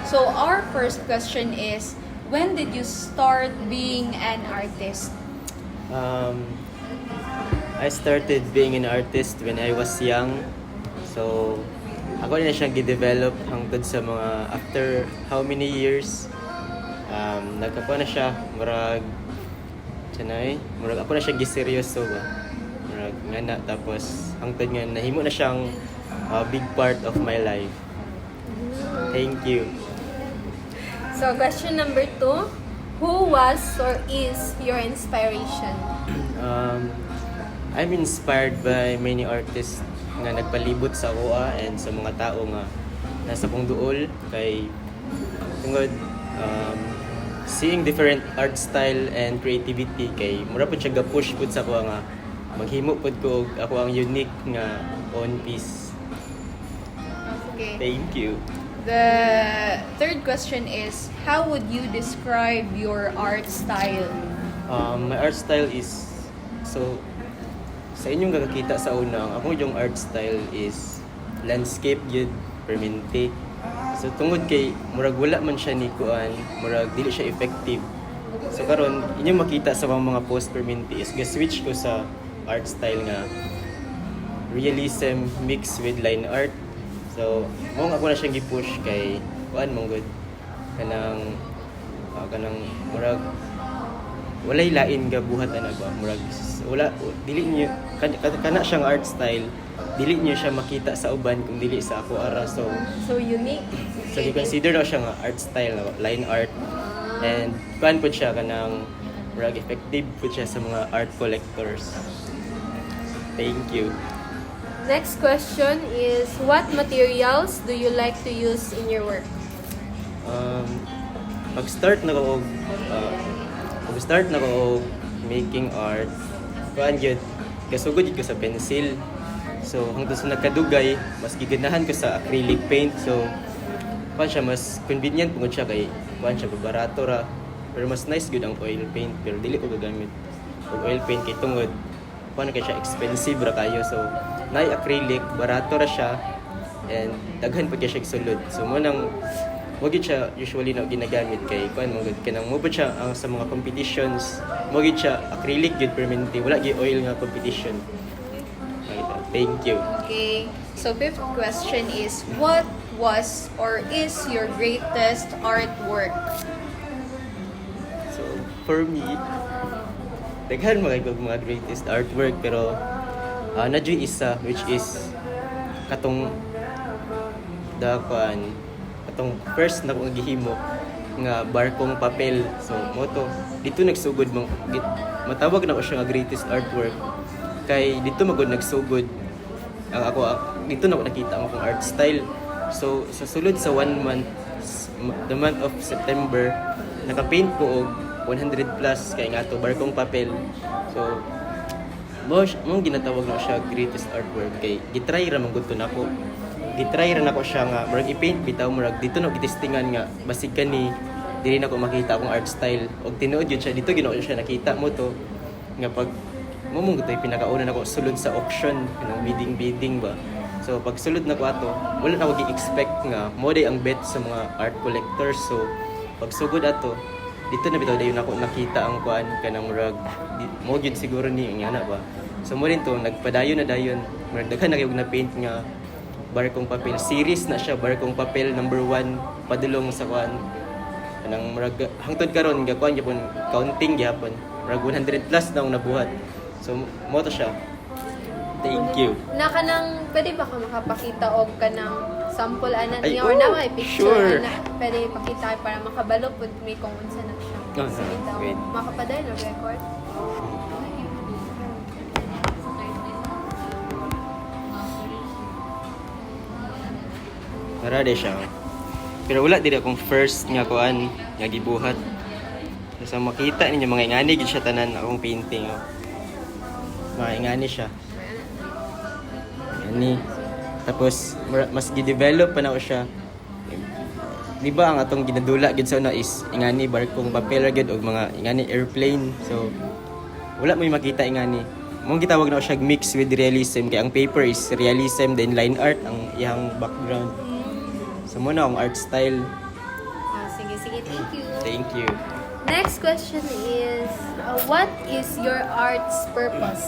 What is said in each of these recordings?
So our first question is, when did you start being an artist? Um, I started being an artist when I was young. So, ako na siyang gidevelop hangtod sa mga after how many years. Nagkakuha na siya, murag ako na siya giseryoso ba. Murag nga na, tapos hangtod nga nahimo na siyang big part of my life. Thank you. So, question number 2. Who was or is your inspiration? I'm inspired by many artists nga nagpalibot sa kuha and sa mga tao nga nasa kong duol kay tungod seeing different art style and creativity kay mura po siya ga-push pud sa kuha nga maghimo pud ko og ako ang unique nga own piece. Okay. Thank you. The third question is, how would you describe your art style? My art style is so sa inyong kakakita sa una, ako yung art style is landscape yun, permanente. So tungod kay murag wala man siya ni kuan, murag dili siya effective. So karon inyong makita sa mga post permanente is ga-switch ko sa art style nga realism mixed with line art. So mo ako na siyang gi-push kay kuan mong good kanang murag walay lain ga buhat ana ba murag wala dili niyo kana siyang art style dili niyo siya makita sa uban kung dili sa ako ara so unique. so i-consider daw siya nga art style line art and kuan pud siya kanang murag effective pud siya sa mga art collectors. Thank you. Next question is, what materials do you like to use in your work? Pag-start na ko making art kuan gyud gasugod ko sa pencil. So hangtod sa nagkadugay mas giganahan ko sa acrylic paint. So kuan siya mas convenient pugod siya kay kuan siya barato ra pero mas nice gud ang oil paint pero dili ko gagamit og oil paint kay tungod kuan kay siya expensive ra kayo. So nay acrylic barato ra siya and daghan pa kay siya sulod. So mo nang wag siya usually na ginagamit kay kuan mo gud kanang mo siya ang sa mga competitions mo gid siya acrylic gud permanente wala gyud oil nga competition. Thank you. Okay. So fifth question is, what was or is your greatest artwork? So for me daghan mga greatest artwork pero nadyo isa which is katong katong first na kong gihimo nga barkong papel. So moto dito nagsugod matawag na ko siya nga greatest artwork kay dito magud nagsugod ang ako dito na ko nakita ang akong art style. So sa sulod sa 1 month the month of September naka-paint ko og 100 plus kay nga to barkong papel. So mong ginatawag na siya greatest artwork kay gitry ra man gud to nako gitry ra nako siya nga murag i-paint bitaw murag dito no gitestingan nga basig kani dili nako makita akong art style og tinuod yun siya dito ginoo siya nakita mo to nga pag mong gitoy pinakauna nako sulod sa auction kanang bidding ba. So pag sulod nako ato wala na ko gi-expect nga mo day ang bet sa mga art collectors. So pag sugod ato dito na bitaw dayon ako nakita ang kuan kanang murag mo gyud siguro ni nga na ba. So mo rin to nagpadayon na dayon murag daghan na kay na paint nga barkong papel series na siya barkong papel number 1 padulong sa kuan kanang murag hangtod karon gakuan gyapon counting gyapon murag 100 plus na ang nabuhat. So mo to siya. Thank you. Na kanang pwede ba ka makapakita og kanang sample ana Ay, niya or na may picture sure. ana pwede pakita para makabalo pud mi kung unsa na siya. Sige daw. wait. Makapaday no record. Marade siya. Pero wala dili akong first nga kuan nga gibuhat. Sa makita ninyo mga ingani gid siya tanan akong painting. Oh. Mga ingani siya. Ingani. Tapos mas gi-develop pa na ko siya. Di ba ang atong ginadula gid sa una is ingani barkong papel gid og mga ingani airplane. So wala may makita ingani. Mong gitawag na ko siya mix with realism kay ang paper is realism then line art ang iyang background. So muna ang art style Sige, sige. Thank you. Thank you. Next question is, what is your art's purpose?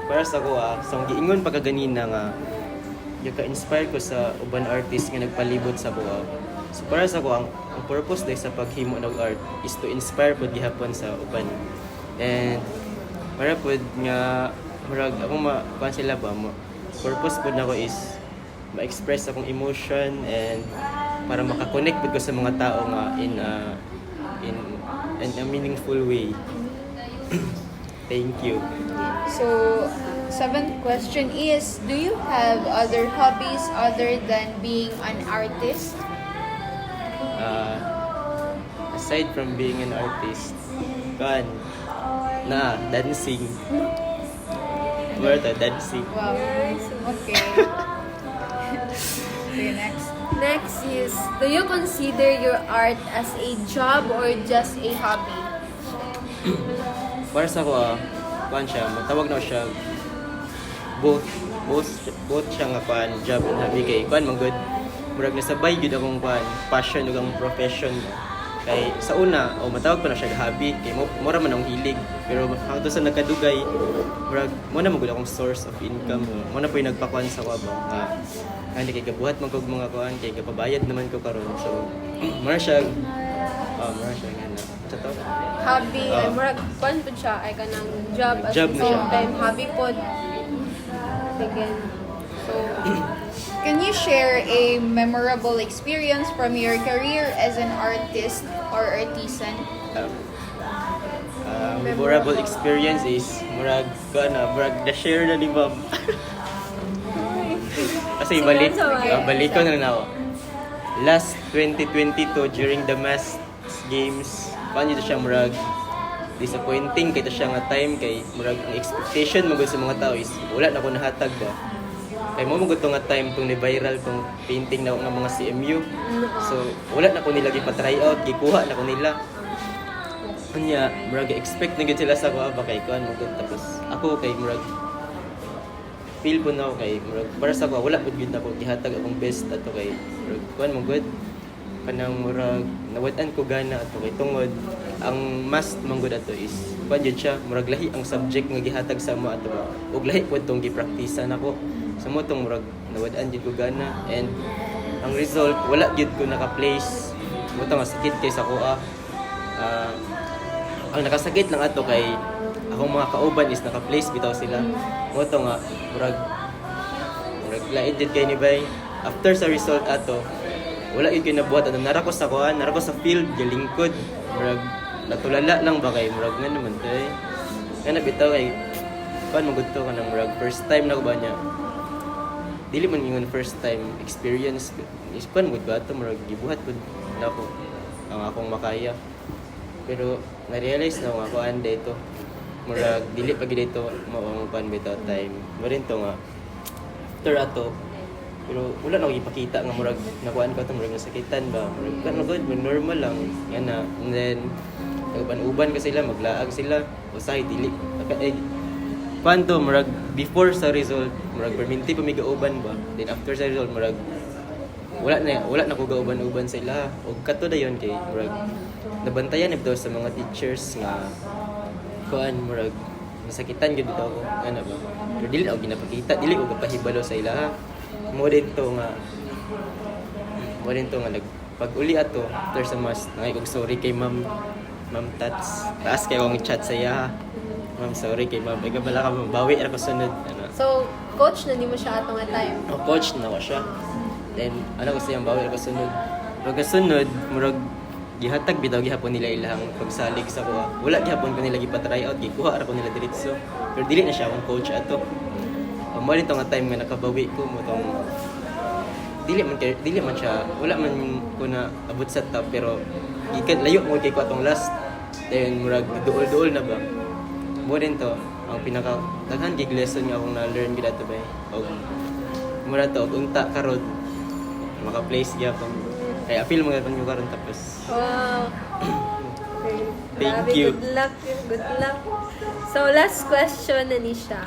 Para sa ako sa giingon pa kaganina nga yung ka-inspire ko sa uban artist nga nagpalibot sa buha. So para sa ako ang purpose dahil sa paghimo ng art is to inspire pod gihapon sa uban. And para pod nga murag ako kuan sila ba purpose pod nako is ma-express akong emotion and para makakonect pod ko sa mga tao nga in a meaningful way. Thank you. So, seventh question is, do you have other hobbies other than being an artist? Aside from being an artist, dancing. Where the dancing? Wow. Okay. Okay, next. Next is, do you consider your art as a job or just a hobby? Para sa ako, siya, matawag na siya both siya nga job and hobby kay man good. Murag nasabay gyud akong passion ug ang profession. Kay sa una, matawag pa na siya hobby kay mura man ang hilig, pero hangtod sa nagkadugay, murag mo na magud akong source of income. Mo na po'y nagpakuan sa ko ba. Hindi kay kabuhat man kog mga kuan kay kapabayad naman ko karon. So, mura siya nga sa to. Hobby, ay murag kuan po siya, ay kanang job at Job the na same siya. time, hobby po. Again. So, Can you share a memorable experience from your career as an artist or artisan? Memorable experience is murag na-share na ni ma'am. Kasi balikon na ako. Last 2022 during the mass games, paano siya murag disappointing kay siya nga time kay murag ang expectation mo sa mga tao is wala na ko nahatag ba. Kay mo magud nga time tong ni-viral tong painting na nga mga CMU. So wala na ko nila gi-try out, gikuha na ko nila. Kanya murag expect na gid sila sa ko ba kay kuan mo tapos ako kay murag feel po na ako kay murag para sa ko wala pud gid nako gihatag akong best ato kay murag kuan mo good kanang murag nawad-an ko gana ato kay tungod ang must manggod ato is kuan jud siya murag lahi ang subject nga gihatag sa mo ato ug lahi pud tong gi-practicean nako sa mo tong murag nawad-an jud ko gana and ang result wala jud ko naka-place mo nga sakit kay sa kuha ang nakasakit lang ato kay akong mga kauban is naka-place bitaw sila mo to nga murag lain jud kay ni bay after sa result ato wala yun kayo nabuhat nara ko sa kuhan nara ko sa field galingkod murag natulala lang ba kay murag nga naman tay nga bitaw kay pan magudto ka nang murag first time na ko ba niya dili man yung first time experience is pan gud ba to murag gibuhat pud nako ang akong makaya pero na-realize na ako ande ito murag dili pa gid ito mao pan bitaw time mo rin to nga after ato pero wala na ko ipakita nga murag nakuan ko to murag nasakitan ba murag kan good normal lang yan na and then uban ka sila maglaag sila usahay dili panto murag before sa result murag perminti pa mi gauban ba then after sa result murag wala na ko gauban-uban sa ila og kato dayon kay murag nabantayan bitaw sa mga teachers nga kuan murag nasakitan gyud bitaw ko ana ba pero dili ako ginapakita dili ko gapahibalo sa ila mo dito nga pag uli ato after sa mas nangay kog sorry kay ma'am Tats taas kay akong chat sa iya ma'am sorry kay ma'am ega bala ka mabawi ra ko sunod ano so coach na nimo siya atong time. coach na ko siya then ano ko siyang bawi ra ko sunod pagkasunod murag gihatag bitaw gihapon nila ilang pagsalig sa kuha wala gihapon ko nila gipa-try out gikuha ra ko nila diretso pero dili na siya akong coach ato mo rin nga time nga nakabawi ko mo tong dili man siya wala man ko na abot sa top pero gikan layo mo kay ko atong last then murag duol na ba mo rin to ang pinaka daghan gig lesson nga akong na-learn gid ato ba og mura to og unta karon maka-place gyapon kay apil mga panyo karon tapos Wow. Thank Grabe, you. Good luck. So last question na ni siya.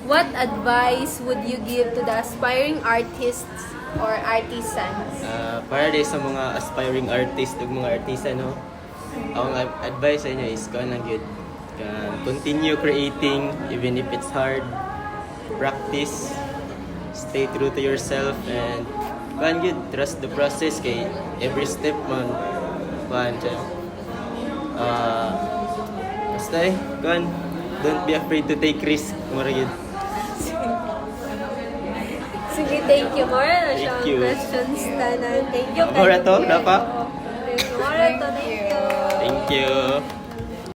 What advice would you give to the aspiring artists or artisans? Para din sa mga aspiring artist ug mga artista no. Ang advice sa inyo is kuan lang gyud. Continue creating even if it's hard. Practice. Stay true to yourself and kuan gyud, trust the process kay every step man kuan siya. Basta kuan, don't be afraid to take risk. Mura gyud. Sige, thank you. Mora na siya ang Thank you. questions tanan. Thank you. Mora to, Kanye. napa? Oo. Thank you. Mora to, thank you. Thank you.